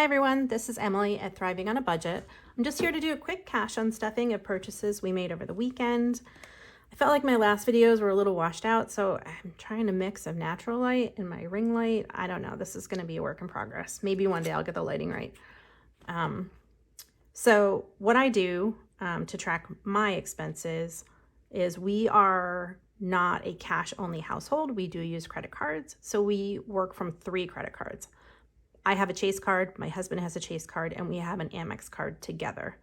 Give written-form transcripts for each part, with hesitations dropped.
everyone, this is Emily at Thriving on a Budget. I'm just here to do a quick cash unstuffing of purchases we made over the weekend. I felt like my last videos were a little washed out, so I'm trying to mix a natural light and my ring light. I don't know, this is going to be a work in progress. Maybe one day I'll get the lighting right. So what I do to track my expenses is we are not a cash only household. We do use credit cards. So we work from 3 credit cards. I have a Chase card, my husband has a Chase card, and we have an Amex card together.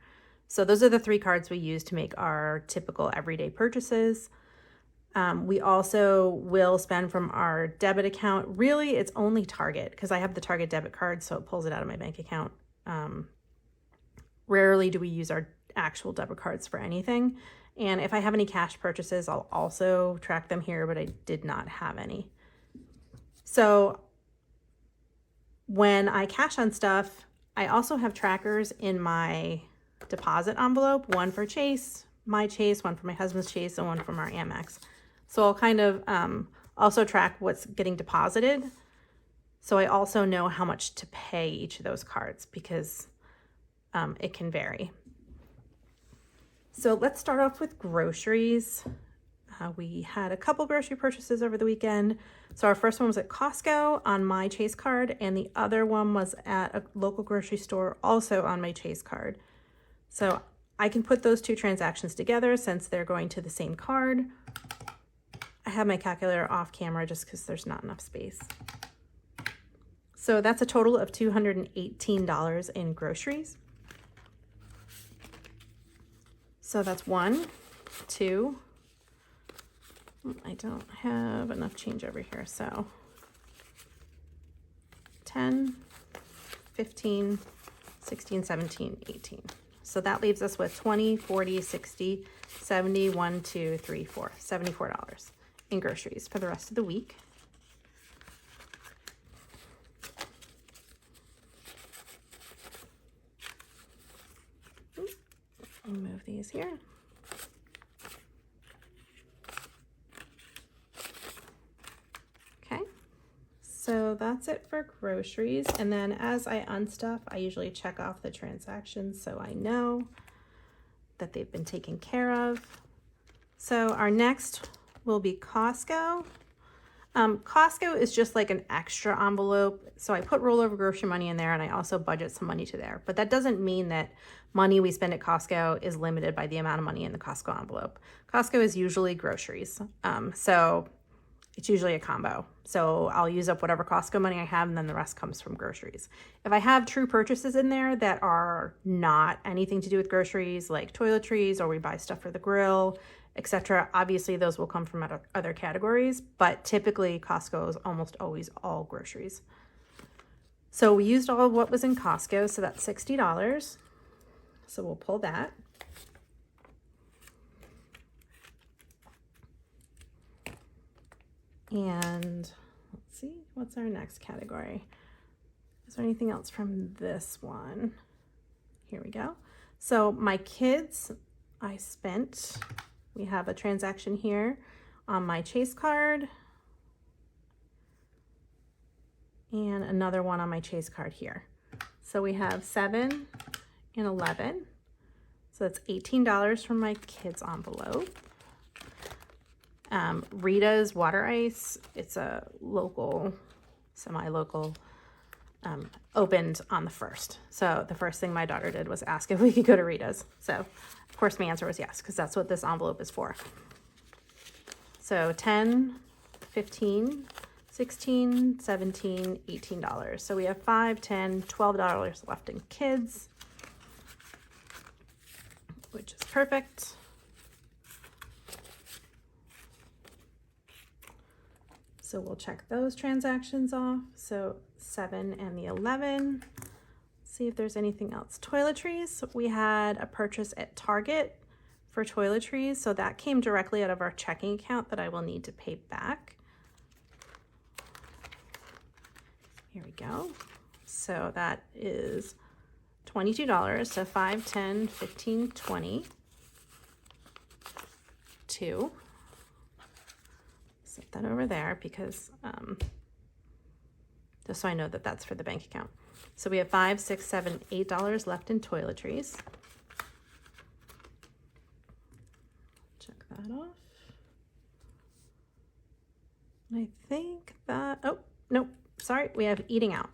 So those are the 3 cards we use to make our typical everyday purchases. We also will spend from our debit account. Really, it's only Target because I have the Target debit card, so it pulls it out of my bank account. Rarely do we use our actual debit cards for anything. And if I have any cash purchases, I'll also track them here, but I did not have any. So when I cash on stuff, I also have trackers in my deposit envelope, one for Chase, my Chase, one for my husband's Chase, and one from our Amex. So I'll kind of also track what's getting deposited. So I also know how much to pay each of those cards because it can vary. So let's start off with groceries. We had a couple grocery purchases over the weekend. So our first one was at Costco on my Chase card, and the other one was at a local grocery store also on my Chase card. So I can put those 2 transactions together since they're going to the same card. I have my calculator off camera just because there's not enough space. So that's a total of $218 in groceries. So that's 1, 2, I don't have enough change over here, so 10, 15, 16, 17, 18. So that leaves us with 20, 40, 60, 70, 1, 2, 3, 4, $74 in groceries for the rest of the week. Move these here. Okay, so that's it for groceries. And then as I unstuff, I usually check off the transactions so I know that they've been taken care of. So our next will be Costco. Costco is just like an extra envelope. So I put rollover grocery money in there and I also budget some money to there. But that doesn't mean that money we spend at Costco is limited by the amount of money in the Costco envelope. Costco is usually groceries. So it's usually a combo. So I'll use up whatever Costco money I have and then the rest comes from groceries. If I have true purchases in there that are not anything to do with groceries, like toiletries, or we buy stuff for the grill, etc., obviously those will come from other categories, but typically Costco is almost always all groceries. So we used all of what was in Costco, so that's $60. So we'll pull that. And let's see, what's our next category? Is there anything else from this one? Here we go. So my kids, we have a transaction here on my Chase card and another one on my Chase card here. So we have 7 and 11. So that's $18 from my kids' envelope. Rita's water ice, it's a local, semi-local, opened on the 1st. So the first thing my daughter did was ask if we could go to Rita's. So of course my answer was yes, because that's what this envelope is for. So 10, 15, 16, 17, $18. So we have $5, $10, $12 left in kids, which is perfect. So we'll check those transactions off. So 7 and the 11. See if there's anything else. Toiletries, we had a purchase at Target for toiletries. So that came directly out of our checking account that I will need to pay back. Here we go. So that is $22. So 5, 10, 15, 20. 2. Set that over there because just so I know that that's for the bank account. So we have $5, $6, $7, $8 left in toiletries. Check that off. And I think that, oh, nope, sorry, we have eating out.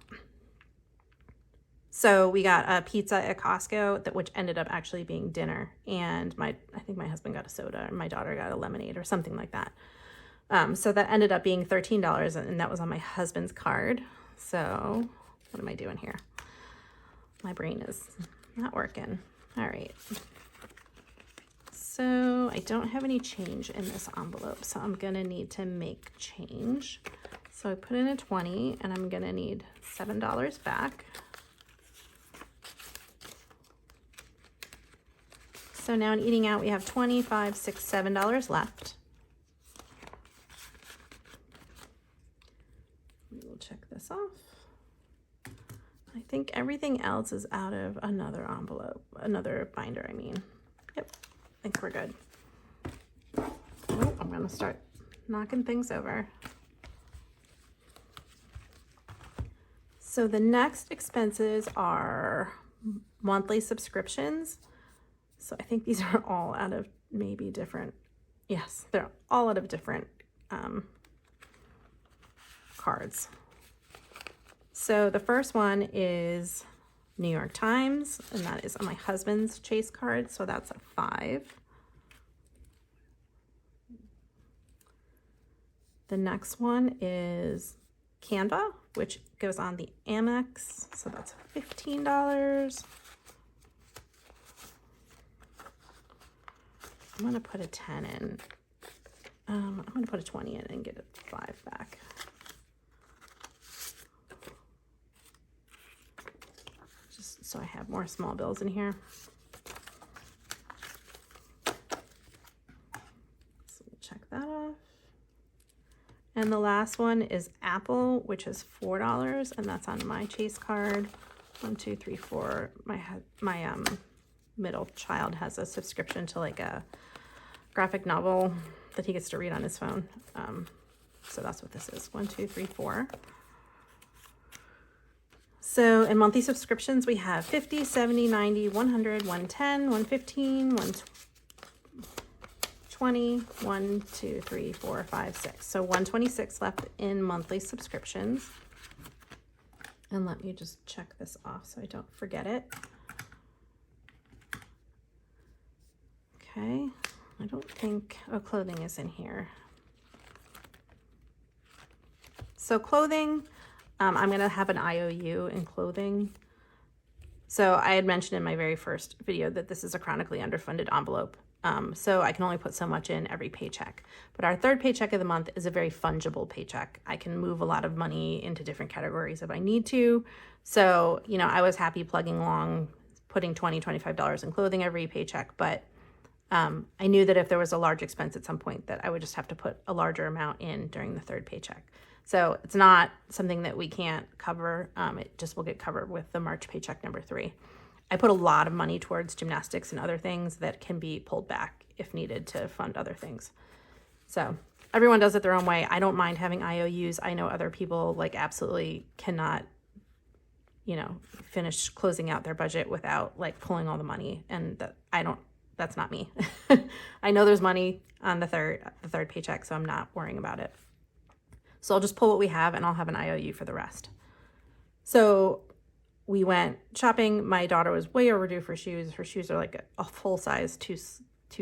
So we got a pizza at Costco, which ended up actually being dinner. And I think my husband got a soda and my daughter got a lemonade or something like that. So that ended up being $13, and that was on my husband's card. So what am I doing here? My brain is not working. All right. So I don't have any change in this envelope, so I'm gonna need to make change. So I put in a 20 and I'm gonna need $7 back. So now in eating out, we have $20, $5, $6, $7 left. We will check this off. I think everything else is out of another envelope, another binder, I mean. Yep, I think we're good. Oh, I'm gonna start knocking things over. So the next expenses are monthly subscriptions. So I think these are all out of maybe different, yes, they're all out of different cards. So the first one is New York Times, and that is on my husband's Chase card, so that's a 5. The next one is Canva, which goes on the Amex, so that's $15. I'm gonna put a 10 in. I'm gonna put a 20 in and get a 5 back. Just so I have more small bills in here. So we'll check that off. And the last one is Apple, which is $4, and that's on my Chase card. 1, 2, 3, 4. My middle child has a subscription to like a graphic novel that he gets to read on his phone. So that's what this is. 1, 2, 3, 4. So in monthly subscriptions, we have 50, 70, 90, 100, 110, 115, 120, 1, 2, 3, 4, 5, 6. So 126 left in monthly subscriptions. And let me just check this off so I don't forget it. Okay, I don't think, oh, clothing is in here. So clothing, I'm gonna have an IOU in clothing. So I had mentioned in my very first video that this is a chronically underfunded envelope. So I can only put so much in every paycheck. But our third paycheck of the month is a very fungible paycheck. I can move a lot of money into different categories if I need to. So, you know, I was happy plugging along, putting $20, $25 in clothing every paycheck, but I knew that if there was a large expense at some point that I would just have to put a larger amount in during the third paycheck. So it's not something that we can't cover. It just will get covered with the March paycheck number 3. I put a lot of money towards gymnastics and other things that can be pulled back if needed to fund other things. So everyone does it their own way. I don't mind having IOUs. I know other people like absolutely cannot, you know, finish closing out their budget without like pulling all the money. And that's not me. I know there's money on the third paycheck, so I'm not worrying about it. So I'll just pull what we have and I'll have an IOU for the rest. So we went shopping. My daughter was way overdue for shoes. Her shoes are like a full size, too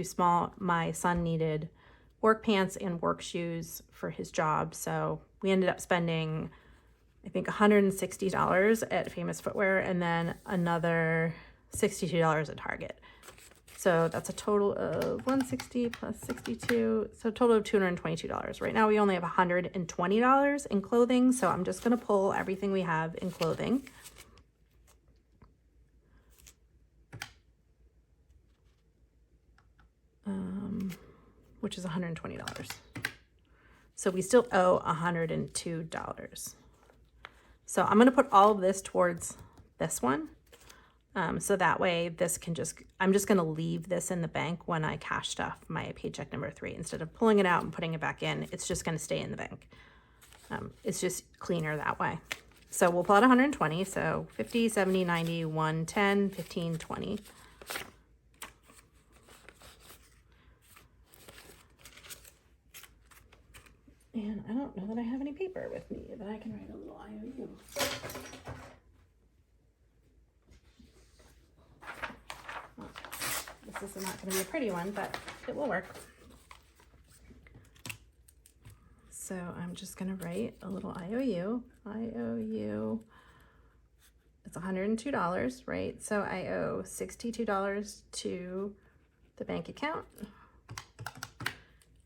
small. My son needed work pants and work shoes for his job. So we ended up spending, I think, $160 at Famous Footwear and then another $62 at Target. So that's a total of 160 plus 62, so a total of $222. Right now we only have $120 in clothing, so I'm just gonna pull everything we have in clothing. Which is $120. So we still owe $102. So I'm gonna put all of this towards this one. So that way this can I'm just gonna leave this in the bank when I cash stuff my paycheck number 3. Instead of pulling it out and putting it back in, it's just gonna stay in the bank. It's just cleaner that way. So we'll pull out 120. So 50, 70, 90, 110, 15, 20. And I don't know that I have any paper with me that I can write a little IOU. Well, this is not going to be a pretty one, but it will work. So I'm just going to write a little IOU. IOU, it's $102, right? So I owe $62 to the bank account,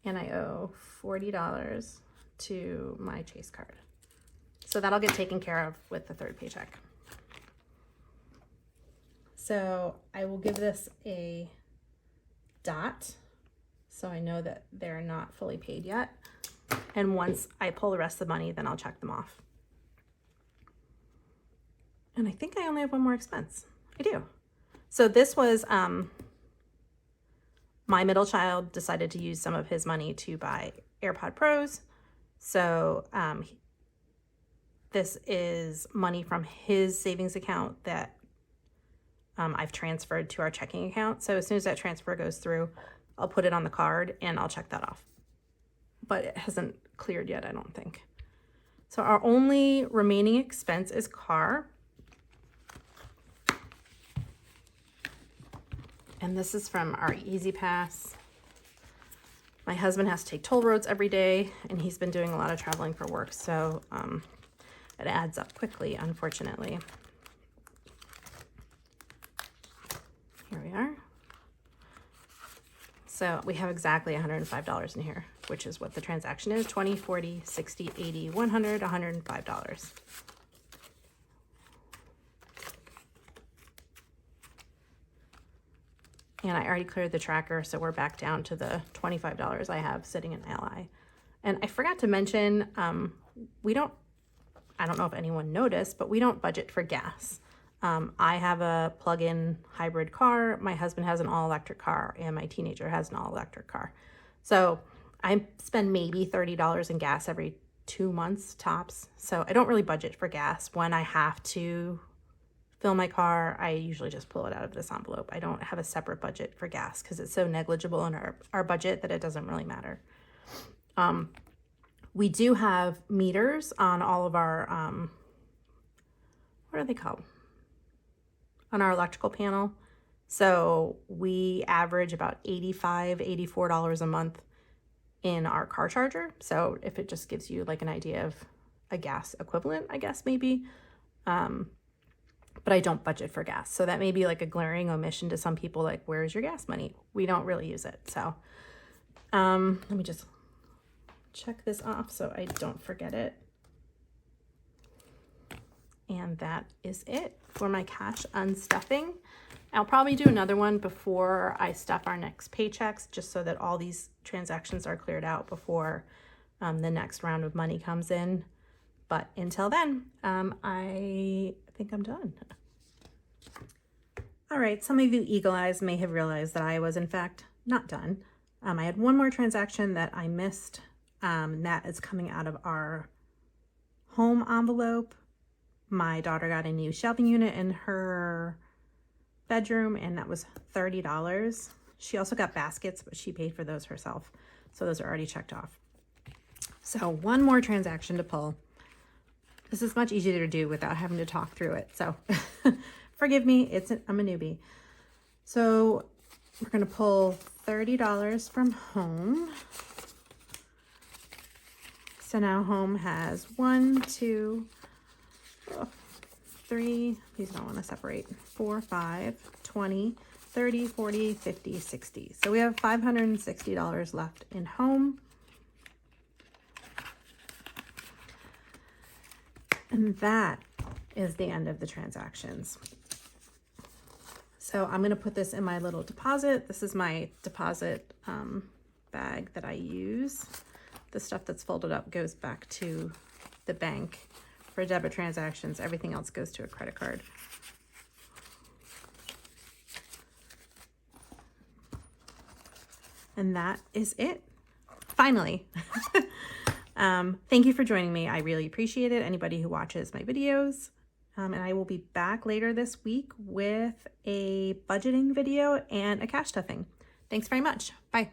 and I owe $40 to my Chase card. So that'll get taken care of with the third paycheck. So I will give this a dot so I know that they're not fully paid yet. And once I pull the rest of the money, then I'll check them off. And I think I only have one more expense. I do. So this was, my middle child decided to use some of his money to buy AirPod Pros. So this is money from his savings account that I've transferred to our checking account. So as soon as that transfer goes through, I'll put it on the card and I'll check that off. But it hasn't cleared yet, I don't think. So our only remaining expense is car. And this is from our Easy Pass. My husband has to take toll roads every day, and he's been doing a lot of traveling for work, so it adds up quickly, unfortunately. Here we are. So we have exactly $105 in here, which is what the transaction is: 20, 40, 60, 80, 100, $105. And I already cleared the tracker, so we're back down to the $25 I have sitting in LI. And I forgot to mention, I don't know if anyone noticed, but we don't budget for gas. I have a plug-in hybrid car, my husband has an all-electric car, and my teenager has an all-electric car. So I spend maybe $30 in gas every 2 months tops. So I don't really budget for gas. When I have to fill my car, I usually just pull it out of this envelope. I don't have a separate budget for gas because it's so negligible in our budget that it doesn't really matter. We do have meters on all of our, what are they called? On our electrical panel. So we average about $85, $84 a month in our car charger. So if it just gives you like an idea of a gas equivalent, I guess maybe. But I don't budget for gas. So that may be like a glaring omission to some people, like, where's your gas money? We don't really use it. So let me just check this off so I don't forget it. And that is it for my cash unstuffing. I'll probably do another one before I stuff our next paychecks, just so that all these transactions are cleared out before the next round of money comes in. But until then, I think I'm done. All right, some of you eagle eyes may have realized that I was in fact not done. I had one more transaction that I missed. That is coming out of our home envelope. My daughter got a new shelving unit in her bedroom, and that was $30. She also got baskets, but she paid for those herself. So those are already checked off. So one more transaction to pull. This is much easier to do without having to talk through it. So forgive me, I'm a newbie. So we're gonna pull $30 from home. So now home has 1, 2, 3, these don't want to separate, 4, 5, 20, 30, 40, 50, 60. So we have $560 left in home. And that is the end of the transactions. So I'm going to put this in my little deposit. This is my deposit bag that I use. The stuff that's folded up goes back to the bank for debit transactions. Everything else goes to a credit card. And that is it. Finally. Thank you for joining me. I really appreciate it. Anybody who watches my videos. And I will be back later this week with a budgeting video and a cash stuffing. Thanks very much. Bye.